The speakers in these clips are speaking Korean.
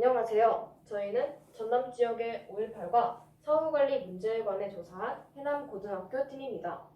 안녕하세요. 저희는 전남 지역의 5.18과 사후관리 문제에 관해 조사한 해남고등학교 팀입니다.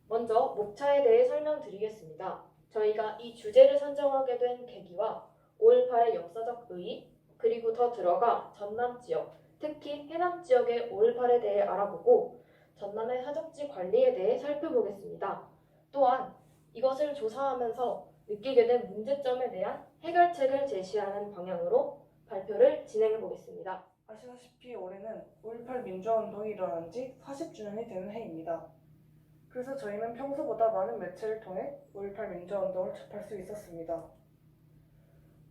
먼저 목차에 대해 설명드리겠습니다. 저희가 이 주제를 선정하게 된 계기와 5.18의 역사적 의의, 그리고 더 들어가 전남 지역, 특히 해남 지역의 5.18에 대해 알아보고 전남의 사적지 관리에 대해 살펴보겠습니다. 또한 이것을 조사하면서 느끼게 된 문제점에 대한 해결책을 제시하는 방향으로 발표를 진행해 보겠습니다. 아시다시피 올해는 5.18 민주화운동이 일어난 지 40주년이 되는 해입니다. 그래서 저희는 평소보다 많은 매체를 통해 5.18 민주화운동을 접할 수 있었습니다.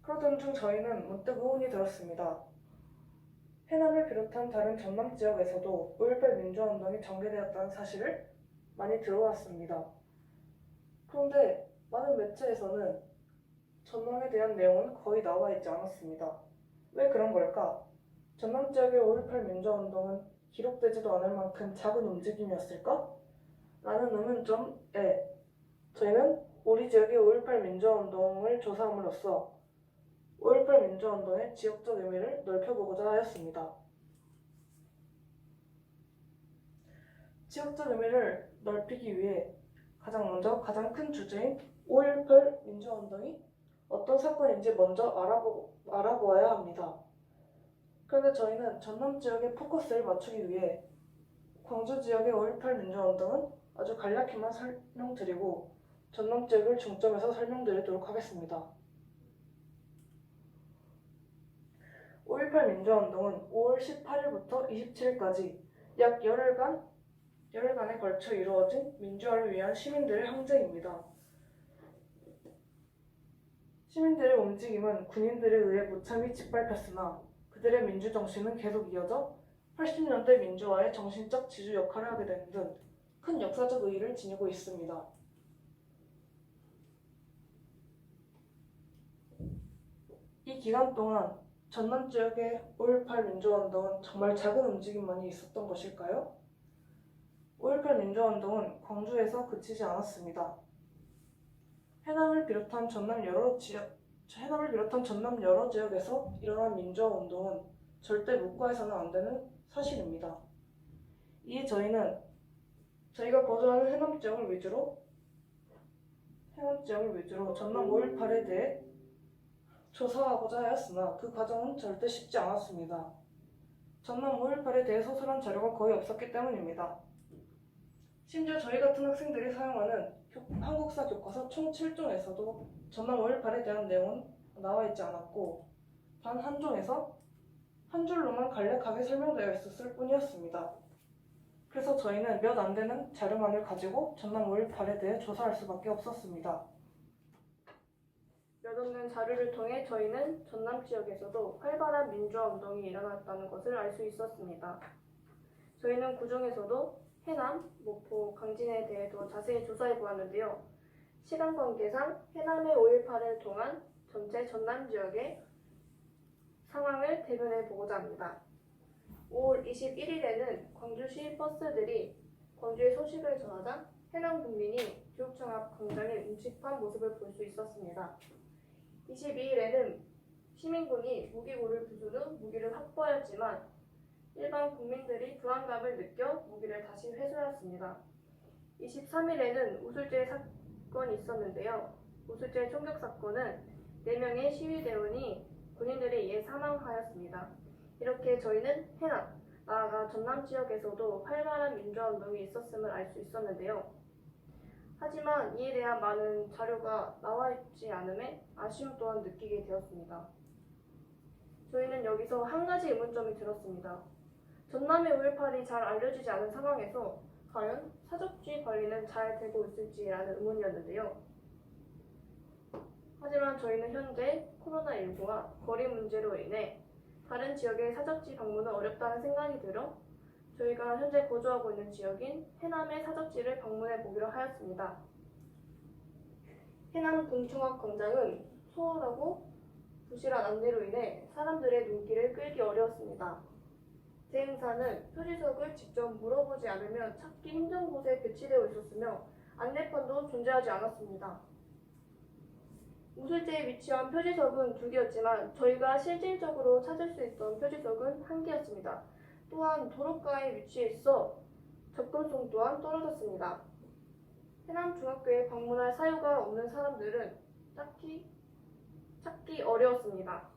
그러던 중 저희는 문득 의문이 들었습니다. 해남을 비롯한 다른 전남 지역에서도 5.18 민주화운동이 전개되었다는 사실을 많이 들어왔습니다. 그런데 많은 매체에서는 전남에 대한 내용은 거의 나와 있지 않았습니다. 왜 그런 걸까? 전남 지역의 5.18 민주화운동은 기록되지도 않을 만큼 작은 움직임이었을까? 라는 의문점에 저희는 우리 지역의 5.18 민주화운동을 조사함으로써 5.18 민주화운동의 지역적 의미를 넓혀보고자 하였습니다. 지역적 의미를 넓히기 위해 가장 큰 주제인 5.18 민주화운동이 어떤 사건인지 먼저 알아보아야 합니다. 그런데 저희는 전남 지역에 포커스를 맞추기 위해 광주 지역의 5.18 민주화운동은 아주 간략히만 설명드리고 전남 지역을 중점해서 설명드리도록 하겠습니다. 5.18 민주화운동은 5월 18일부터 27일까지 약 열흘간에 걸쳐 이루어진 민주화를 위한 시민들의 항쟁입니다. 시민들의 움직임은 군인들에 의해 무참히 짓밟혔으나 그들의 민주정신은 계속 이어져 80년대 민주화의 정신적 지주 역할을 하게 되는 등 큰 역사적 의의를 지니고 있습니다. 이 기간 동안 전남 지역의 5.18 민주화운동은 정말 작은 움직임만이 있었던 것일까요? 5.18 민주화운동은 광주에서 그치지 않았습니다. 해남을 비롯한 전남 여러 지역에서 일어난 민주화운동은 절대 묵과해서는 안 되는 사실입니다. 이에 저희가 거주하는 해남 지역을 위주로 전남 5.18에 대해 조사하고자 하였으나 그 과정은 절대 쉽지 않았습니다. 전남 5.18에 대해 소설한 자료가 거의 없었기 때문입니다. 심지어 저희 같은 학생들이 사용하는 한국사 교과서 총 7종에서도 전남 5.18에 대한 내용은 나와 있지 않았고 단 한 종에서 한 줄로만 간략하게 설명되어 있었을 뿐이었습니다. 그래서 저희는 몇 안 되는 자료만을 가지고 전남 5.18에 대해 조사할 수밖에 없었습니다. 몇 없는 자료를 통해 저희는 전남 지역에서도 활발한 민주화 운동이 일어났다는 것을 알 수 있었습니다. 저희는 그중에서도 해남, 목포, 강진에 대해 더 자세히 조사해 보았는데요. 시간 관계상 해남의 5.18을 통한 전체 전남 지역의 상황을 대변해 보고자 합니다. 5월 21일에는 광주시 버스들이 광주의 소식을 전하자 해남 국민이 교육청 앞 광장에 뭉집한 모습을 볼 수 있었습니다. 22일에는 시민군이 무기고를 부순 후 무기를 확보하였지만 일반 국민들이 불안감을 느껴 무기를 다시 회수하였습니다. 23일에는 우술제 사건이 있었는데요. 우술제 총격 사건은 4명의 시위대원이 군인들에 의해 사망하였습니다. 이렇게 저희는 해남, 나아가 전남 지역에서도 활발한 민주화운동이 있었음을 알 수 있었는데요. 하지만 이에 대한 많은 자료가 나와 있지 않음에 아쉬움 또한 느끼게 되었습니다. 저희는 여기서 한 가지 의문점이 들었습니다. 전남의 5.18이 잘 알려지지 않은 상황에서 과연 사적지 관리는 잘 되고 있을지라는 의문이었는데요. 하지만 저희는 현재 코로나19와 거리 문제로 인해 다른 지역의 사적지 방문은 어렵다는 생각이 들어 저희가 현재 거주하고 있는 지역인 해남의 사적지를 방문해 보기로 하였습니다. 해남 동충학광장은 소홀하고 부실한 안내로 인해 사람들의 눈길을 끌기 어려웠습니다. 대행사는 표지석을 직접 물어보지 않으면 찾기 힘든 곳에 배치되어 있었으며 안내판도 존재하지 않았습니다. 우술지에 위치한 표지석은 2개였지만 저희가 실질적으로 찾을 수 있던 표지석은 1개였습니다. 또한 도로가에 위치해 있어 접근성 또한 떨어졌습니다. 해남중학교에 방문할 사유가 없는 사람들은 찾기 어려웠습니다.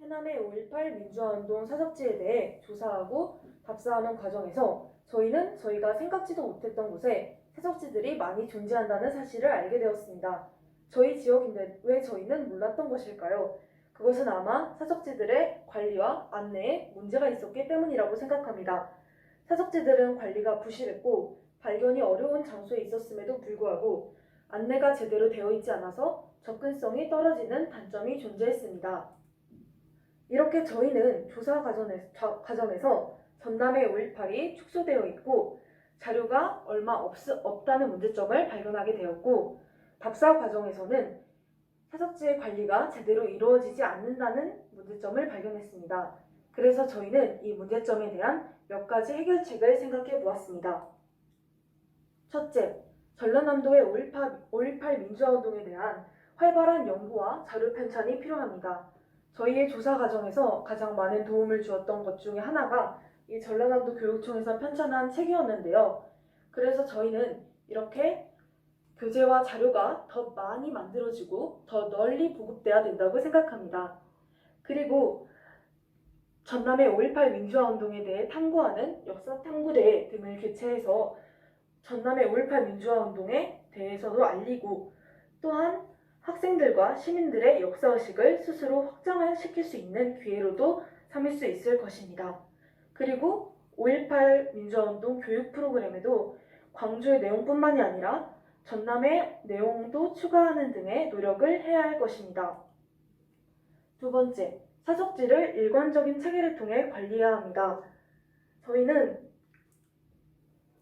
해남의 5.18 민주화운동 사적지에 대해 조사하고 답사하는 과정에서 저희는 저희가 생각지도 못했던 곳에 사적지들이 많이 존재한다는 사실을 알게 되었습니다. 저희 지역인데 왜 저희는 몰랐던 것일까요? 그것은 아마 사적지들의 관리와 안내에 문제가 있었기 때문이라고 생각합니다. 사적지들은 관리가 부실했고 발견이 어려운 장소에 있었음에도 불구하고 안내가 제대로 되어 있지 않아서 접근성이 떨어지는 단점이 존재했습니다. 이렇게 저희는 조사 과정에서 전남의 5.18이 축소되어 있고 자료가 얼마 없다는 문제점을 발견하게 되었고 답사 과정에서는 사적지의 관리가 제대로 이루어지지 않는다는 문제점을 발견했습니다. 그래서 저희는 이 문제점에 대한 몇 가지 해결책을 생각해 보았습니다. 첫째, 전라남도의 5.18 민주화운동에 대한 활발한 연구와 자료 편찬이 필요합니다. 저희의 조사 과정에서 가장 많은 도움을 주었던 것 중에 하나가 이 전라남도 교육청에서 편찬한 책이었는데요. 그래서 저희는 이렇게 교재와 자료가 더 많이 만들어지고 더 널리 보급돼야 된다고 생각합니다. 그리고 전남의 5.18 민주화운동에 대해 탐구하는 역사탐구대 등을 개최해서 전남의 5.18 민주화운동에 대해서도 알리고 또한 학생들과 시민들의 역사의식을 스스로 확장시킬 수 있는 기회로도 삼을 수 있을 것입니다. 그리고 5.18 민주화운동 교육 프로그램에도 광주의 내용뿐만이 아니라 전남의 내용도 추가하는 등의 노력을 해야 할 것입니다. 두 번째, 사적지를 일관적인 체계를 통해 관리해야 합니다. 저희는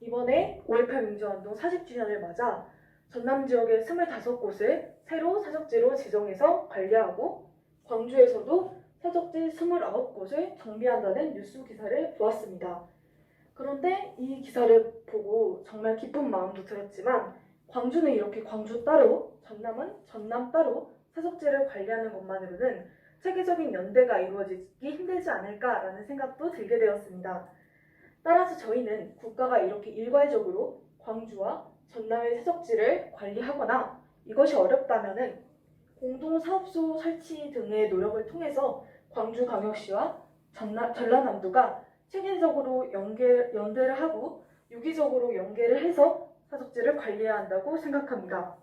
이번에 5.18 민주화운동 40주년을 맞아 전남 지역의 25곳을 새로 사적지로 지정해서 관리하고 광주에서도 사적지 29곳을 정비한다는 뉴스 기사를 보았습니다. 그런데 이 기사를 보고 정말 기쁜 마음도 들었지만 광주는 이렇게 광주 따로, 전남은 전남 따로 사적지를 관리하는 것만으로는 체계적인 연대가 이루어지기 힘들지 않을까라는 생각도 들게 되었습니다. 따라서 저희는 국가가 이렇게 일괄적으로 광주와 전남의 사적지를 관리하거나 이것이 어렵다면 공동사업소 설치 등의 노력을 통해서 광주광역시와 전라남도가 체계적으로 연대를 하고 유기적으로 연계를 해서 사적지를 관리해야 한다고 생각합니다.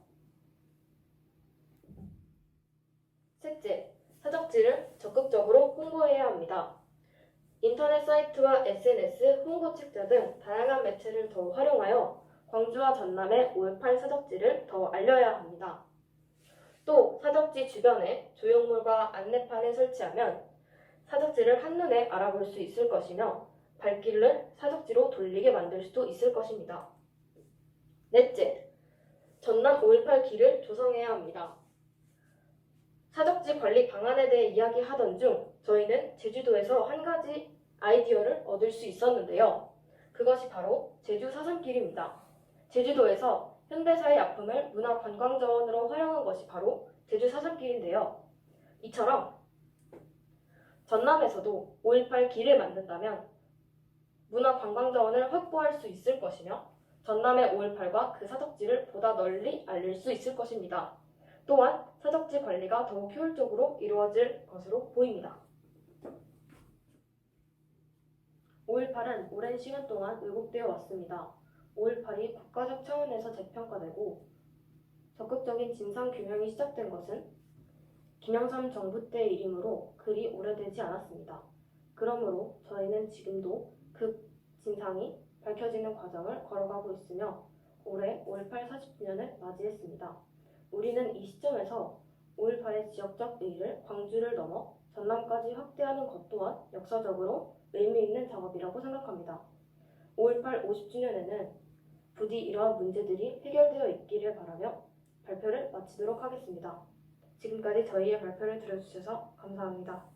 셋째, 사적지를 적극적으로 홍보해야 합니다. 인터넷 사이트와 SNS, 홍보 책자 등 다양한 매체를 더 활용하여 광주와 전남의 5.18 사적지를 더 알려야 합니다. 또 사적지 주변에 조형물과 안내판을 설치하면 사적지를 한눈에 알아볼 수 있을 것이며 발길을 사적지로 돌리게 만들 수도 있을 것입니다. 넷째, 전남 5.18 길을 조성해야 합니다. 사적지 관리 방안에 대해 이야기하던 중 저희는 제주도에서 한 가지 아이디어를 얻을 수 있었는데요. 그것이 바로 제주 사삼길입니다. 제주도에서 현대사의 아픔을 문화관광자원으로 활용한 것이 바로 제주 사삼길인데요. 이처럼 전남에서도 5.18 길을 만든다면 문화관광자원을 확보할 수 있을 것이며 전남의 5.18과 그 사적지를 보다 널리 알릴 수 있을 것입니다. 또한 사적지 관리가 더욱 효율적으로 이루어질 것으로 보입니다. 5.18은 오랜 시간 동안 왜곡되어 왔습니다. 5.18이 국가적 차원에서 재평가되고 적극적인 진상규명이 시작된 것은 김영삼 정부 때 일이므로 그리 오래되지 않았습니다. 그러므로 저희는 지금도 그 진상이 밝혀지는 과정을 걸어가고 있으며 올해 5.18 40주년을 맞이했습니다. 우리는 이 시점에서 5.18의 지역적 의의를 광주를 넘어 전남까지 확대하는 것 또한 역사적으로 의미 있는 작업이라고 생각합니다. 5.18 50주년에는 부디 이러한 문제들이 해결되어 있기를 바라며 발표를 마치도록 하겠습니다. 지금까지 저희의 발표를 들어주셔서 감사합니다.